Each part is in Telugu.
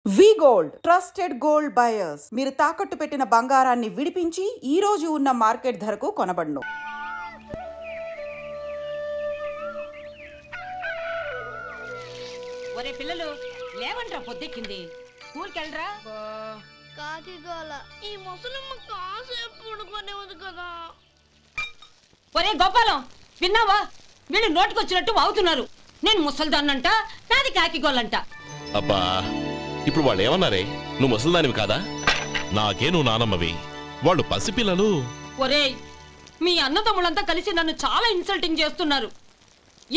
వి గోల్డ్ ట్రస్టెడ్ గోల్డ్ బయర్స్ మీరు తాకట్టు పెట్టిన బంగారాన్ని విడిపించి ఈ రోజు ఉన్న మార్కెట్ ధరకు కొనబడును. ఒరే పిల్లలు లేవంట్రా, పొద్దెక్కింది. స్కూల్కి వెళ్ళరా. కాకిగోల ఈ ముసలమ్మ కాసేపు పడుకోనేవద్దు కదా. ఒరే గోపాలం, విన్నావా? వీళ్ళు నోటికొచ్చినట్టు వాగుతున్నారు. నేను ముసల్దాన్నంట, నాది కాకిగోలంట. అబ్బా, ఇప్పుడు వాళ్ళు ఏమన్నారే? నువ్వు ముసల్దానివి కాదా? నాకే నువ్వు నానమ్మవి, వాళ్ళు పసిపిల్లలు. ఒరే, మీ అన్నదమ్ములంతా కలిసి నన్ను చాలా ఇన్సల్టింగ్ చేస్తున్నారు.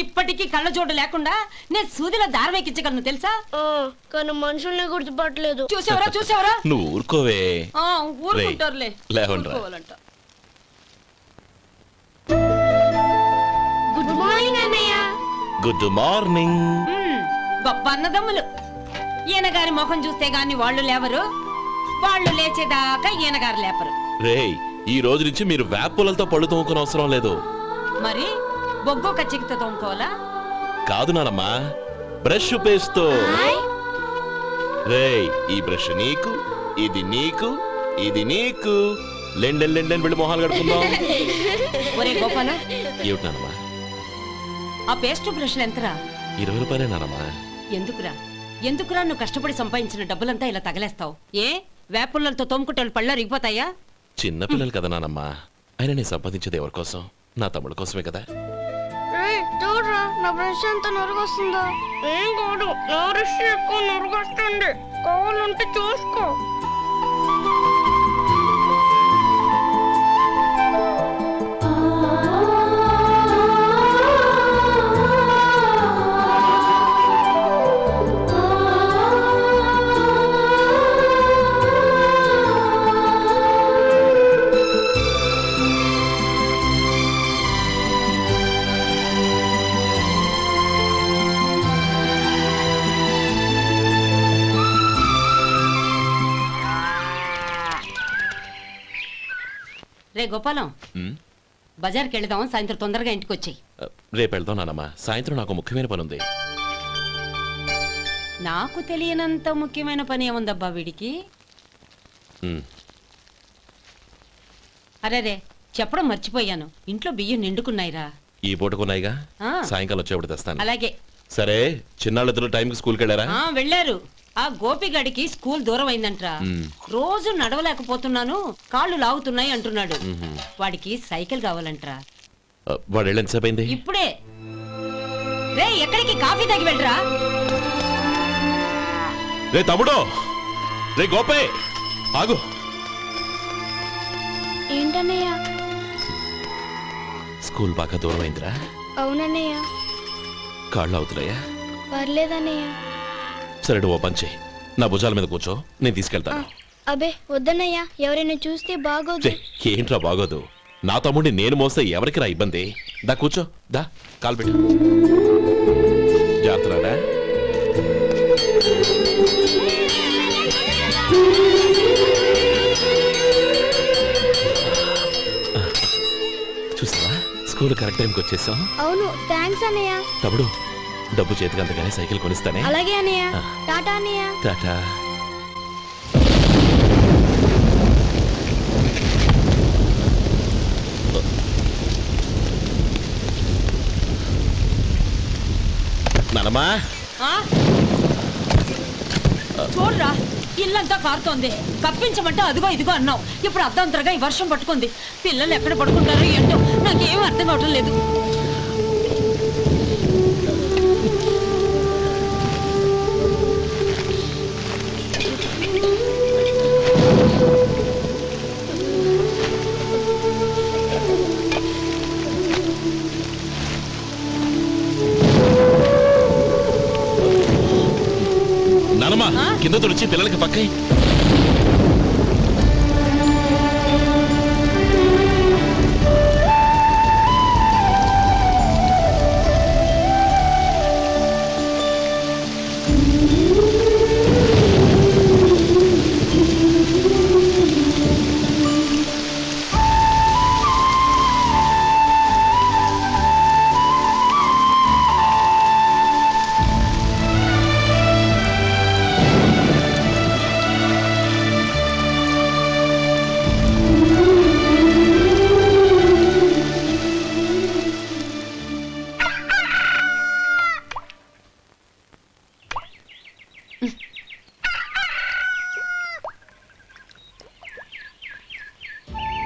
ఇప్పటికీ కళ్ళజోడు లేకుండా నేను సూదిలో దారం ఎక్కించగలను తెలుసా? కానీ మనుషుల్ని గుర్తుపట్టలేదు. చూసావరా? నువ్వు ఊరుకోవే. ఊరుకుంటారులే. లేవండ్రా. గుడ్ మార్నింగ్ అన్నయ్య. Good morning. గొప్ప అన్నదమ్ములు. ఈయనగారి మొహం చూస్తే గాని వాళ్ళు లేవరు, వాళ్ళు లేచేదాకా ఈయనగారు లేపరు. రేయ్, ఈ రోజు నుంచి మీరు వేపులతో పళ్ళు తోముకునే అవసరం లేదు. మరి బొగ్గో కచ్చికితో తోముకోవాలా? కాదు నానమ్మా, బ్రష్ పేస్తో. రేయ్, ఈ బ్రష్ నీకు, ఇది నీకు, ఇది నీకు. లెండెన్ వెళ్ళి మొహాలు కడుకుందాం. ఒరే గోపాల, ఏమిటి నానమ్మా? ఆ పేస్ట్ బ్రష్లు ఎంతరా? 20 రూపాయలే నానమ్మా. ఎందుకురా నువ్వు కష్టపడి సంపాదించిన డబ్బులంతా ఇలా తగలేస్తావు? ఏ వేపుల్లలతో తోముకుంటే పళ్ళ రిగిపోతాయా? చిన్న పిల్లలు కదా నానమ్మా. ఆయన నేను సంపాదించేది ఎవరి కోసం? నా తమ్ముడు కోసమే కదా. చూడరా, నా బ్రష్ ఎంత నొరుగొస్తుందో. ఏం కాదు, నా బ్రష్ ఎక్కువ నొరుగొస్తుంది. కావాలంటే చూసుకో. రే గోపాలం, బజార్కి వెళదాం. సాయంత్రం తొందరగా ఇంటికి వచ్చాయి. రేపు వెళ్దాం నానమ్మా. సాయంత్రం నాకు ముఖ్యమైన పని ఉంది. నాకు తెలియనంత ముఖ్యమైన పని ఏముందబ్బా వీడికి? అరే చెప్పడం మర్చిపోయాను, ఇంట్లో బియ్యం నిండుకున్నాయిరా. ఈ పూటకున్నాయిగా, సాయంకాలం వచ్చేప్పుడు తెస్తాను. అలాగే. సరే, చిన్నాళ్ళిద్దరు టైంకి స్కూల్కి వెళ్ళారా? వెళ్ళారు. ఆ గోపిగడికి స్కూల్ దూరం అయిందంట్రా. రోజు నడవలేకపోతున్నాను, కాళ్ళు లాగుతున్నాయి అంటున్నాడు. వాడికి సైకిల్ కావాలంట్రా. వాడు వెళ్ళి ఎంతసేపు అయింది? ఇప్పుడే. రే, ఎక్కడికి? కాఫీ తాగి వెళ్ళరా. రే తమ్ముడు, రే గోపే, ఆగు. ఏంటన్నయ్య? స్కూల్ బాగా దూరం అయిందిరా. అవునన్నయ్య. కాళ్ళు అవుతున్నాయా? పర్లేదన్నయ్య. సరే, ఓ పని చెయ్యి, నా భుజాల మీద కూర్చో, నేను తీసుకెళ్తాను. అబే వద్దన్నయ్య, ఎవరైనా చూస్తే బాగోదు. ఏంట్రా బాగోదు? నా తమ్ముడిని నేను మోస్తే ఎవరికి రా ఇబ్బంది? దా కూర్చో, దా కాలు పెట్టు. జాగ్రత్తరా. చూసావా, స్కూల్ కరెక్ట్ టైంకి వచ్చేసాం. అవును, థ్యాంక్స్ అన్నయ్య. తమ్ముడు, డబ్బు చేతికి అంతగానే సైకిల్ కొనిస్తానే. అలాగే అన్నయ్య. టాటా అన్నయ్య. టాటా. నానమ్మా, చూడరా, ఇల్లంతా కారుతోంది. కప్పించమంటే అదిగో ఇదిగో అన్నావు, ఇప్పుడు అర్ధంతరగా ఈ వర్షం పట్టుకుంది. పిల్లలు ఎక్కడ పడుకుంటారో ఏంటో నాకేం అర్థం కావటం లేదు. నానమ్మా, కింద తుడిచి పిల్లలకి పక్కై.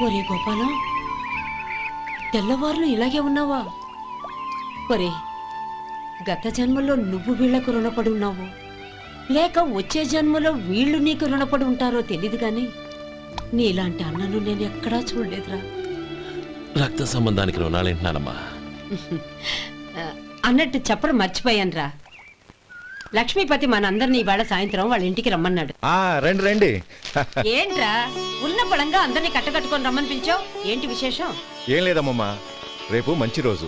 ఒరే గోపాలం, తెల్లవారులు ఇలాగే ఉన్నావా? ఒరే, గత జన్మలో నువ్వు వీళ్లకు రుణపడి ఉన్నావు, లేక వచ్చే జన్మలో వీళ్ళు నీకు రుణపడి ఉంటారో తెలీదు గాని నీలాంటి అన్నను నేను ఎక్కడా చూడలేదురా. రక్త సంబంధానికి రుణాలేంటున్నానమ్మా. అన్నట్టు చెప్పడం మర్చిపోయానురా. లక్ష్మీపతి మనందరినీ ఇవాళ సాయంత్రం వాళ్ళ ఇంటికి రమ్మన్నాడు. రండి రండి. ఏంట్రా ఉన్న బలంగా అందరినీ కట్టకట్టుకొని రమ్మనిపించావు? ఏంటి విశేషం? ఏం లేదమ్మమ్మా, రేపు మంచి రోజు.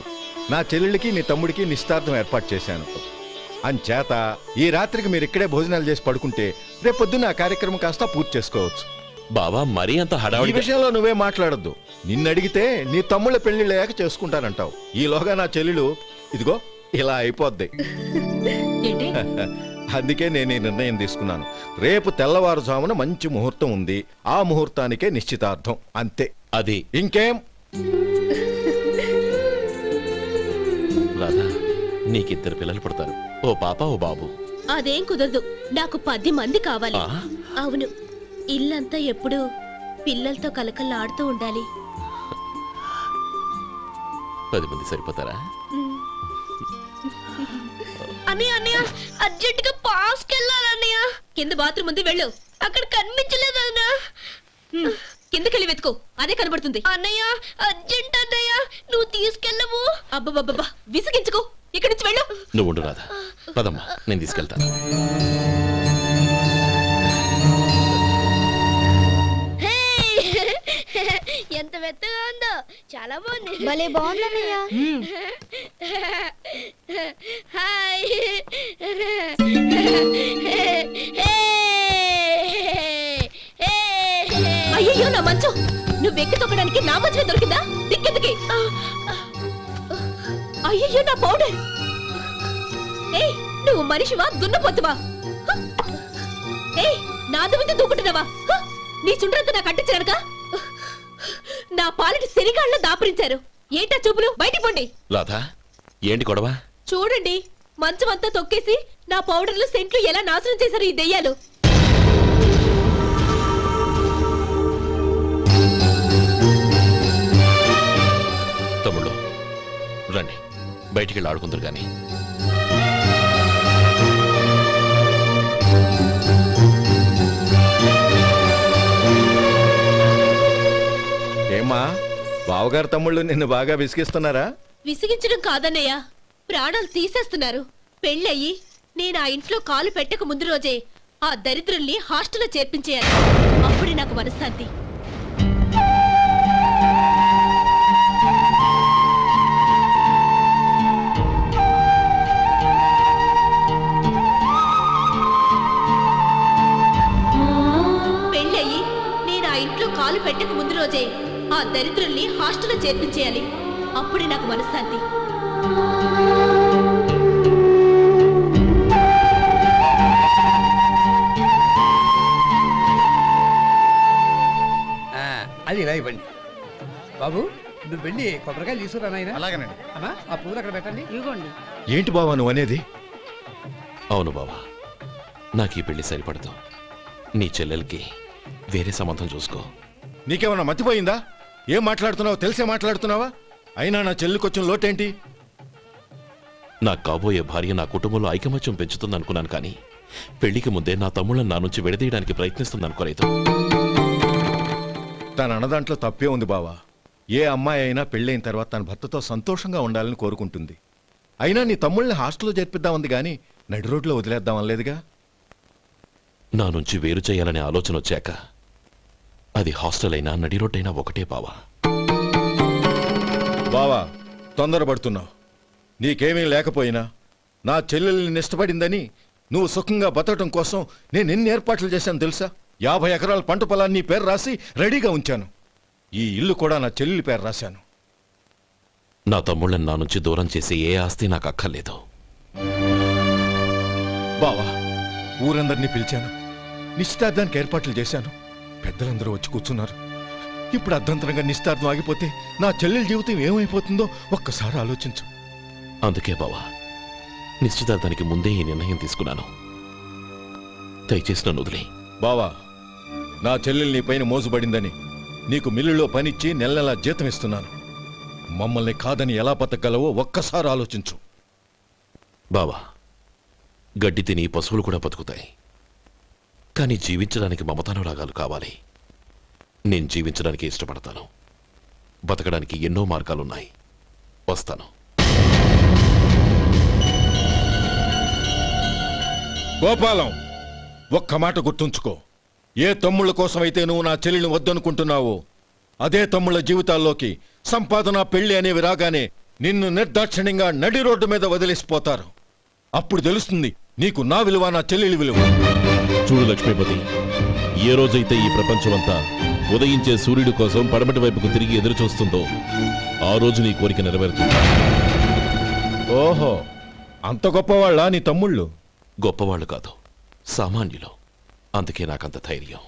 నా చెల్లెళ్ళకి నీ తమ్ముడికి నిశ్చితార్థం ఏర్పాటు చేశాను. అంచేత ఈ రాత్రికి మీరు ఇక్కడే భోజనాలు చేసి పడుకుంటే రేపొద్దున ఆ కార్యక్రమం కాస్త పూర్తి చేసుకోవచ్చు. బావా, మరీ అంత ఈ హడావిడి విషయంలో నువ్వే మాట్లాడొద్దు. నిన్నడిగితే నీ తమ్ముళ్ళ పెళ్లిళ్ళయ్యాక చేసుకుంటానంటావు. ఈలోగా నా చెల్లెలు ఇదిగో ఇలా అయిపోద్ది. ఏంటి? అందుకే నేను ఈ నిర్ణయం తీసుకున్నాను. రేపు తెల్లవారుజామున మంచి ముహూర్తం ఉంది. ఆ ముహూర్తానికే నిశ్చితార్థం, అంతే. అది ఇంకేం? రాధా, నీకిద్దరు పిల్లలు పుడతారు, ఓ పాప ఓ బాబు. అదేం కుదరదు, నాకు 10 మంది కావాలి. ఆ? అవును, ఇల్లంతా ఎప్పుడు పిల్లలతో కలకల్లాడుతూ ఉండాలి. 10 మంది సరిపోతారా? అన్నయ్య అన్నయ్య, అర్జెంటుగా పాస్కి వెళ్ళాలన్నయ్య. కింద బాత్రూమ్ ఉంది, వెళ్ళు. అక్కడ కనిపించలేదు అన్న. కిందకెళ్ళి వెతుకో, అదే కనబడుతుంది. అన్నయ్య అర్జెంట్ అన్నయ్య, నువ్వు తీసుకెళ్ళవు. అబ్బబ్బబ్బా, విసిగించుకో, ఇక్కడి నుంచి వెళ్ళు. నువ్వు ఉండు రాధా, పదమ్మా, నేను తీసుకెళ్తాను. ఎంత మెత్తగా ఉందో, చాలా బాగుంది. భలే బాగుంది అన్నయ్య. హాయ్. అయ్యో, నా మంచం నువ్వు ఎక్కి తొక్కడానికి నా మంచమే దొరికిందా? దిక్కెందుకి? అయ్యో, నా పౌడర్. ఏయ్, నువ్వు మనిషివా దున్నపోతువా? ఏయ్, నాదు మీద దూకుంటున్నావా? నీ చుండ్రంతా నాకు అంటించారక నా పాలిటి శనిగాళ్ళ దాపరించారు. ఏంటా చూపులు? బయటికి పోండి. రాధా, ఏంటి గొడవ? చూడండి, మంచం అంతా తొక్కేసి నా పౌడర్లు సెంట్లు ఎలా నాశనం చేశారు ఈ దెయ్యాలు. తమ్ముళ్ళు రండి, బయటికి వెళ్ళి ఆడుకుందరు గాని. ఏమ్మా, బావగారు తమ్ముళ్ళు నిన్ను బాగా విసిగిస్తున్నారా? విసిగించడం కాదన్నయ్య, ప్రాణాలు తీసేస్తున్నారు. పెళ్ళయి నేను ఆ ఇంట్లో కాలు పెట్టక ముందు రోజే ఆ దరిద్రుల్ని హాస్టల్లో చేర్పించేయాలి. అప్పుడే నాకు మనశ్శాంతి. పెళ్ళయి నేను ఆ ఇంట్లో కాలు పెట్టక ముందు రోజే ఆ దరిద్రుల్ని హాస్టల్లో చేర్పించేయాలి. అప్పుడే నాకు మనశ్శాంతి. అది ఇలా ఇవ్వండి బాబు. నువ్వు వెళ్ళి కొబ్బరికాయలు తీసుకురా నాయనా. అలాగేనండి. అమ్మా, ఆ పూలు అక్కడ పెట్టండి. ఇవ్వండి. ఏంటి బావా నువ్వు అనేది? అవును బావా, నాకు ఈ పెళ్లి సరిపడదు. నీ చెల్లెలకి వేరే సంబంధం చూసుకో. నీకేమన్నా మతిపోయిందా? ఏం మాట్లాడుతున్నావో తెలిసే మాట్లాడుతున్నావా? అయినా నా చెల్లికొచ్చిన లోటేంటి? నా కాబోయే భార్య నా కుటుంబంలో ఐకమత్యం పెంచుతుంది అనుకున్నాను, కానీ పెళ్లికి ముందే నా తమ్ముళ్ళని నా నుంచి విడదీయడానికి ప్రయత్నిస్తుంది అనుకోలేదు. తన అన్నదాంట్లో తప్పే ఉంది బావా. ఏ అమ్మాయి అయినా పెళ్ళైన తర్వాత తన భర్తతో సంతోషంగా ఉండాలని కోరుకుంటుంది. అయినా నీ తమ్ముళ్ళని హాస్టల్లో చేర్పిద్దామంది కానీ నడి రోడ్లో వదిలేద్దామనలేదుగా. నా నుంచి వేరు చేయాలనే ఆలోచన వచ్చాక అది హాస్టల్ అయినా నడి రోడ్డైనా ఒకటే బావా. బావా, తొందరపడుతున్నావు. నీకేమీ లేకపోయినా నా చెల్లెల్ని ఇష్టపడిందని నువ్వు సుఖంగా బతకటం కోసం నేను ఎన్ని ఏర్పాట్లు చేశాను తెలుసా? 50 ఎకరాల పంట పొలాన్ని నీ పేరు రాసి రెడీగా ఉంచాను. ఈ ఇల్లు కూడా నా చెల్లెలి పేరు రాశాను. నా తమ్ముళ్ళని నా నుంచి దూరం చేసే ఏ ఆస్తి నాకు అక్కర్లేదు. బావా, ఊరందరినీ పిలిచాను. నిశ్చితార్థానికి ఏర్పాట్లు చేశాను. పెద్దలందరూ వచ్చి కూర్చున్నారు. ఇప్పుడు అర్ధంతరంగా నిశ్చితార్థం ఆగిపోతే నా చెల్లెల జీవితం ఏమైపోతుందో ఒక్కసారి ఆలోచించు. అందుకే బావా, నిశ్చితార్థానికి ముందే ఈ నిర్ణయం తీసుకున్నాను. దయచేసి నన్ను వదిలే. బావా, నా చెల్లెలు నీ పైన మోజుబడిందని నీకు మిల్లులో పనిచ్చి నెల నెలా జీతం ఇస్తున్నాను. మమ్మల్ని కాదని ఎలా బతకగలవో ఒక్కసారి ఆలోచించు. బావా, గడ్డి తిని పశువులు కూడా బతుకుతాయి. కానీ జీవించడానికి మమతానురాగాలు కావాలి. నేను జీవించడానికి ఇష్టపడతాను. బతకడానికి ఎన్నో మార్గాలున్నాయి. వస్తాను. గోపాలం, ఒక్క మాట గుర్తుంచుకో. ఏ తమ్ముళ్ళ కోసమైతే నువ్వు నా చెల్లిని వద్దనుకుంటున్నావో అదే తమ్ముళ్ళ జీవితాల్లోకి సంపాదన, పెళ్లి అనేవి రాగానే నిన్ను నిర్దాక్షిణ్యంగా నడి రోడ్డు మీద వదిలేసిపోతారు. అప్పుడు తెలుస్తుంది నీకు నా విలువ, నా చెల్లెలి విలువ. చూడు లక్ష్మీపతి, ఏ రోజైతే ఈ ప్రపంచమంతా ఉదయించే సూర్యుడి కోసం పడమటి వైపుకు తిరిగి ఎదురు చూస్తుందో ఆ రోజు నీ కోరిక నెరవేరుతుంది. ఓహో, అంత గొప్పవాళ్ళ నీ తమ్ముళ్ళు? గొప్పవాళ్ళు కాదు, సామాన్యులు. అందుకే నాకంత ధైర్యం.